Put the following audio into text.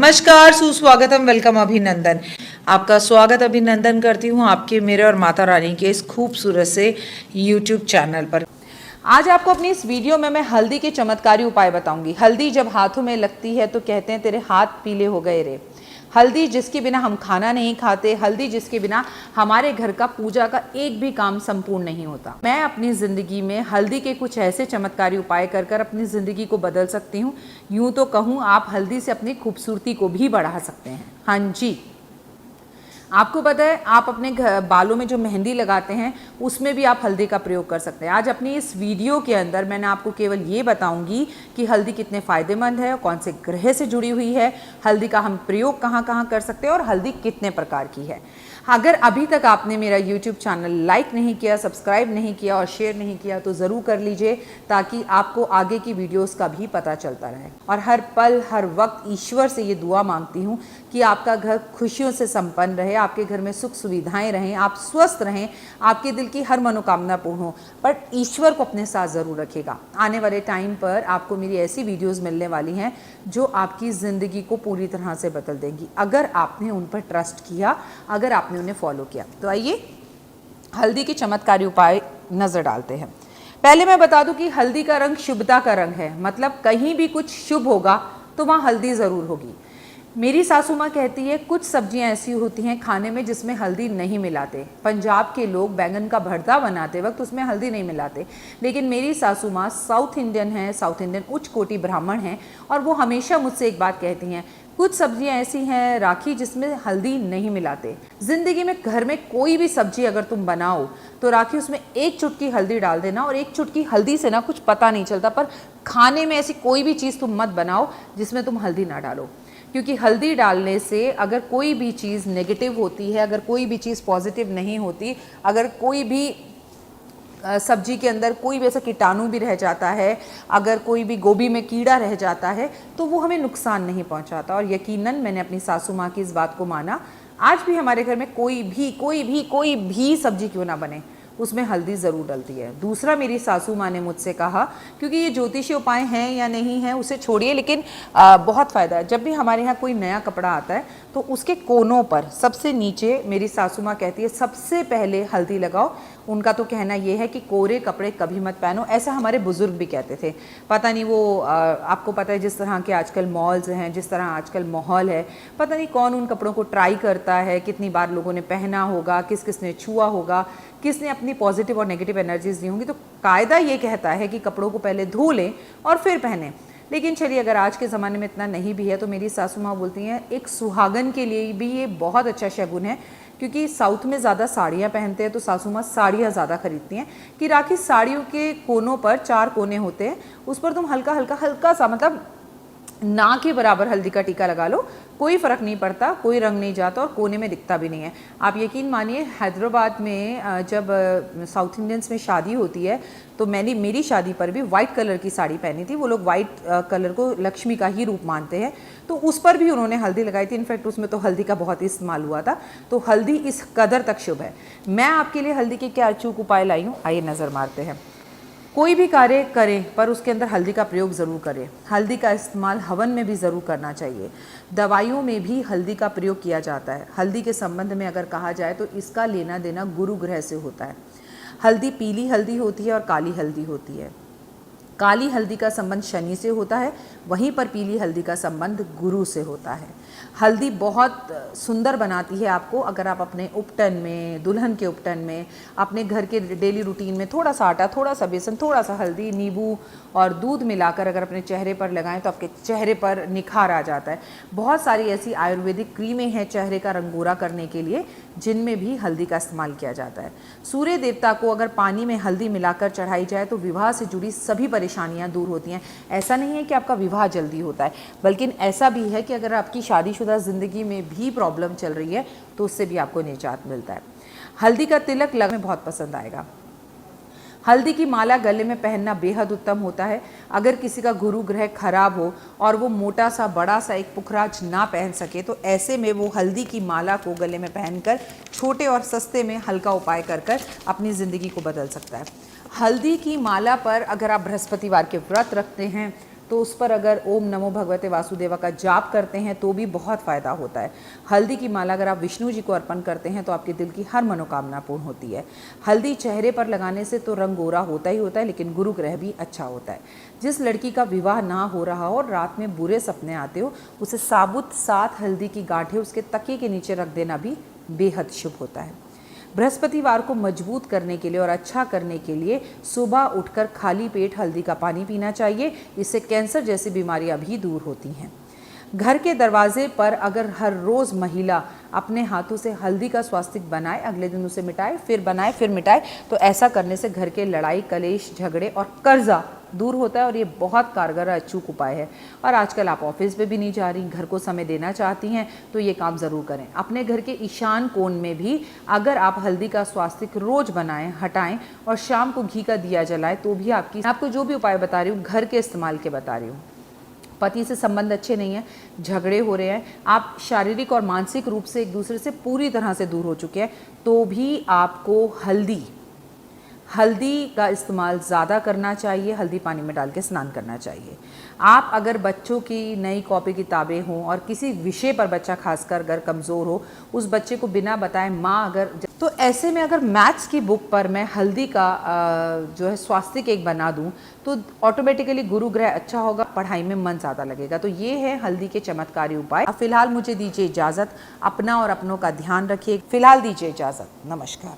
नमस्कार, सुस्वागतम, वेलकम, अभिनंदन। आपका स्वागत अभिनंदन करती हूँ आपके, मेरे और माता रानी के इस खूबसूरत से YouTube चैनल पर। आज आपको अपनी इस वीडियो में मैं हल्दी के चमत्कारी उपाय बताऊंगी। हल्दी जब हाथों में लगती है तो कहते हैं तेरे हाथ पीले हो गए रे। हल्दी जिसके बिना हम खाना नहीं खाते, हल्दी जिसके बिना हमारे घर का पूजा का एक भी काम संपूर्ण नहीं होता। मैं अपनी ज़िंदगी में हल्दी के कुछ ऐसे चमत्कारी उपाय कर कर अपनी ज़िंदगी को बदल सकती हूँ। यूँ तो कहूँ, आप हल्दी से अपनी खूबसूरती को भी बढ़ा सकते हैं। हाँ जी, आपको पता है, आप अपने बालों में जो मेहंदी लगाते हैं उसमें भी आप हल्दी का प्रयोग कर सकते हैं। आज अपनी इस वीडियो के अंदर मैंने आपको केवल ये बताऊंगी कि हल्दी कितने फ़ायदेमंद है, कौन से ग्रह से जुड़ी हुई है, हल्दी का हम प्रयोग कहाँ कहाँ कर सकते हैं और हल्दी कितने प्रकार की है। अगर अभी तक आपने मेरा YouTube चैनल लाइक नहीं किया, सब्सक्राइब नहीं किया और शेयर नहीं किया तो ज़रूर कर लीजिए, ताकि आपको आगे की वीडियोस का भी पता चलता रहे। और हर पल हर वक्त ईश्वर से ये दुआ मांगती हूँ कि आपका घर खुशियों से संपन्न रहे, आपके घर में सुख सुविधाएं रहें, आप स्वस्थ रहें, आपके दिल की हर मनोकामना पूर्ण हो। पर ईश्वर को अपने साथ ज़रूर रखेगा। आने वाले टाइम पर आपको मेरी ऐसी वीडियोज़ मिलने वाली हैं जो आपकी ज़िंदगी को पूरी तरह से बदल देंगी, अगर आपने उन पर ट्रस्ट किया, अगर आपने उन्हें फॉलो किया। तो आइए हल्दी के चमत्कारी उपाय नजर डालते हैं। पहले मैं बता दूं कि हल्दी का रंग शुभता का रंग है, मतलब कहीं भी कुछ शुभ होगा तो वहां हल्दी जरूर होगी। मेरी सासू माँ कहती है कुछ सब्जियां ऐसी होती हैं खाने में जिसमें हल्दी नहीं मिलाते। पंजाब के लोग बैंगन का भरता बनाते वक्त उसमें हल्दी नहीं मिलाते, लेकिन मेरी सासू माँ साउथ इंडियन है, साउथ इंडियन उच्च कोटि ब्राह्मण हैं, और वो हमेशा मुझसे एक बात कहती हैं, कुछ सब्जियां ऐसी हैं राखी जिसमें हल्दी नहीं मिलाते। जिंदगी में घर में कोई भी सब्जी अगर तुम बनाओ तो राखी उसमें एक चुटकी हल्दी डाल देना, और एक चुटकी हल्दी से ना कुछ पता नहीं चलता, पर खाने में ऐसी कोई भी चीज़ तुम मत बनाओ जिसमें तुम हल्दी ना डालो। क्योंकि हल्दी डालने से अगर कोई भी चीज़ नेगेटिव होती है, अगर कोई भी चीज़ पॉजिटिव नहीं होती, अगर कोई भी सब्जी के अंदर कोई भी ऐसा कीटाणु भी रह जाता है, अगर कोई भी गोभी में कीड़ा रह जाता है, तो वो हमें नुकसान नहीं पहुंचाता। और यकीनन मैंने अपनी सासू माँ की इस बात को माना। आज भी हमारे घर में कोई भी सब्जी क्यों ना बने, उसमें हल्दी ज़रूर डलती है। दूसरा, मेरी सासू माँ ने मुझसे कहा, क्योंकि ये ज्योतिषीय उपाय हैं या नहीं हैं उसे छोड़िए, लेकिन बहुत फ़ायदा है। जब भी हमारे यहाँ कोई नया कपड़ा आता है तो उसके कोनों पर सबसे नीचे मेरी सासू माँ कहती है सबसे पहले हल्दी लगाओ। उनका तो कहना ये है कि कोरे कपड़े कभी मत पहनो, ऐसा हमारे बुजुर्ग भी कहते थे। पता नहीं वो आपको पता है, जिस तरह के आजकल मॉल्स हैं, जिस तरह आजकल माहौल है, पता नहीं कौन उन कपड़ों को ट्राई करता है, कितनी बार लोगों ने पहना होगा, किस किस ने छुआ होगा, किसने अपनी पॉजिटिव और नेगेटिव एनर्जीज दी होंगी। तो कायदा ये कहता है कि कपड़ों को पहले धो लें और फिर पहने। लेकिन चलिए, अगर आज के ज़माने में इतना नहीं भी है तो मेरी सासू माँ बोलती हैं एक सुहागन के लिए भी ये बहुत अच्छा शगुन है, क्योंकि साउथ में ज़्यादा साड़ियाँ पहनते हैं तो सासू माँ साड़ियाँ ज़्यादा खरीदती हैं, कि राखी साड़ियों के कोनों पर 4 कोने होते हैं, उस पर तुम हल्का सा, मतलब ना के बराबर हल्दी का टीका लगा लो, कोई फ़र्क नहीं पड़ता, कोई रंग नहीं जाता और कोने में दिखता भी नहीं है। आप यकीन मानिए, हैदराबाद में जब साउथ इंडियंस में शादी होती है तो मेरी शादी पर भी वाइट कलर की साड़ी पहनी थी। वो लोग वाइट कलर को लक्ष्मी का ही रूप मानते हैं, तो उस पर भी उन्होंने हल्दी लगाई थी। इनफैक्ट उसमें तो हल्दी का बहुत ही इस्तेमाल हुआ था। तो हल्दी इस कदर तक शुभ है। मैं आपके लिए हल्दी के क्या अचूक उपाय लाई हूँ, आइए नज़र मारते हैं। कोई भी कार्य करें पर उसके अंदर हल्दी का प्रयोग ज़रूर करें। हल्दी का इस्तेमाल हवन में भी ज़रूर करना चाहिए। दवाइयों में भी हल्दी का प्रयोग किया जाता है। हल्दी के संबंध में अगर कहा जाए तो इसका लेना देना गुरु ग्रह से होता है। हल्दी पीली हल्दी होती है और काली हल्दी होती है। काली हल्दी का संबंध शनि से होता है, वहीं पर पीली हल्दी का संबंध गुरु से होता है। हल्दी बहुत सुंदर बनाती है आपको, अगर आप अपने उपटन में, दुल्हन के उपटन में, अपने घर के डेली रूटीन में थोड़ा सा आटा, थोड़ा सा बेसन, थोड़ा सा हल्दी, नींबू और दूध मिलाकर अगर अपने चेहरे पर लगाएं तो आपके चेहरे पर निखार आ जाता है। बहुत सारी ऐसी आयुर्वेदिक क्रीमें हैं चेहरे का रंग गोरा करने के लिए, जिनमें भी हल्दी का इस्तेमाल किया जाता है। सूर्य देवता को अगर पानी में हल्दी मिलाकर चढ़ाई जाए तो विवाह से जुड़ी सभी परेशानियां दूर होती हैं। ऐसा नहीं है कि आपका विवाह जल्दी होता है, बल्कि ऐसा भी है कि अगर आपकी शादीशुदा ज़िंदगी में भी प्रॉब्लम चल रही है तो उससे भी आपको निजात मिलता है। हल्दी का तिलक लगने बहुत पसंद आएगा। हल्दी की माला गले में पहनना बेहद उत्तम होता है। अगर किसी का गुरु ग्रह खराब हो और वो मोटा सा बड़ा सा एक पुखराज ना पहन सके, तो ऐसे में वो हल्दी की माला को गले में पहनकर छोटे और सस्ते में हल्का उपाय कर कर अपनी ज़िंदगी को बदल सकता है। हल्दी की माला पर अगर आप बृहस्पतिवार के व्रत रखते हैं तो उस पर अगर ओम नमो भगवते वासुदेवा का जाप करते हैं तो भी बहुत फ़ायदा होता है। हल्दी की माला अगर आप विष्णु जी को अर्पण करते हैं तो आपके दिल की हर मनोकामना पूर्ण होती है। हल्दी चेहरे पर लगाने से तो रंग गोरा होता ही होता है, लेकिन गुरु ग्रह भी अच्छा होता है। जिस लड़की का विवाह ना हो रहा हो और रात में बुरे सपने आते हो, उसे साबुत 7 हल्दी की गांठें उसके तकिए के नीचे रख देना भी बेहद शुभ होता है। बृहस्पतिवार को मजबूत करने के लिए और अच्छा करने के लिए सुबह उठकर खाली पेट हल्दी का पानी पीना चाहिए। इससे कैंसर जैसी बीमारियां भी दूर होती हैं। घर के दरवाजे पर अगर हर रोज़ महिला अपने हाथों से हल्दी का स्वास्तिक बनाए, अगले दिन उसे मिटाए, फिर बनाए, फिर मिटाए, तो ऐसा करने से घर के लड़ाई, कलेश, झगड़े और कर्जा दूर होता है और ये बहुत कारगर और अचूक उपाय है। और आजकल आप ऑफिस पे भी नहीं जा रही, घर को समय देना चाहती हैं, तो ये काम ज़रूर करें। अपने घर के ईशान कोण में भी अगर आप हल्दी का स्वास्तिक रोज़ बनाएं, हटाएं और शाम को घी का दिया जलाएं, तो भी आपको जो भी उपाय बता रही हूँ घर के इस्तेमाल के बता रही हूँ। पति से संबंध अच्छे नहीं हैं, झगड़े हो रहे हैं, आप शारीरिक और मानसिक रूप से एक दूसरे से पूरी तरह से दूर हो चुके हैं, तो भी आपको हल्दी का इस्तेमाल ज़्यादा करना चाहिए। हल्दी पानी में डाल के स्नान करना चाहिए। आप अगर बच्चों की नई कॉपी किताबें हों और किसी विषय पर बच्चा खासकर अगर कमज़ोर हो, उस बच्चे को बिना बताए माँ तो ऐसे में अगर मैथ्स की बुक पर मैं हल्दी का जो है स्वास्तिक एक बना दूं, तो ऑटोमेटिकली गुरु ग्रह अच्छा होगा, पढ़ाई में मन ज़्यादा लगेगा। तो ये है हल्दी के चमत्कारी उपाय। फिलहाल मुझे दीजिए इजाज़त, अपना और अपनों का ध्यान रखिए। फिलहाल दीजिए इजाज़त, नमस्कार।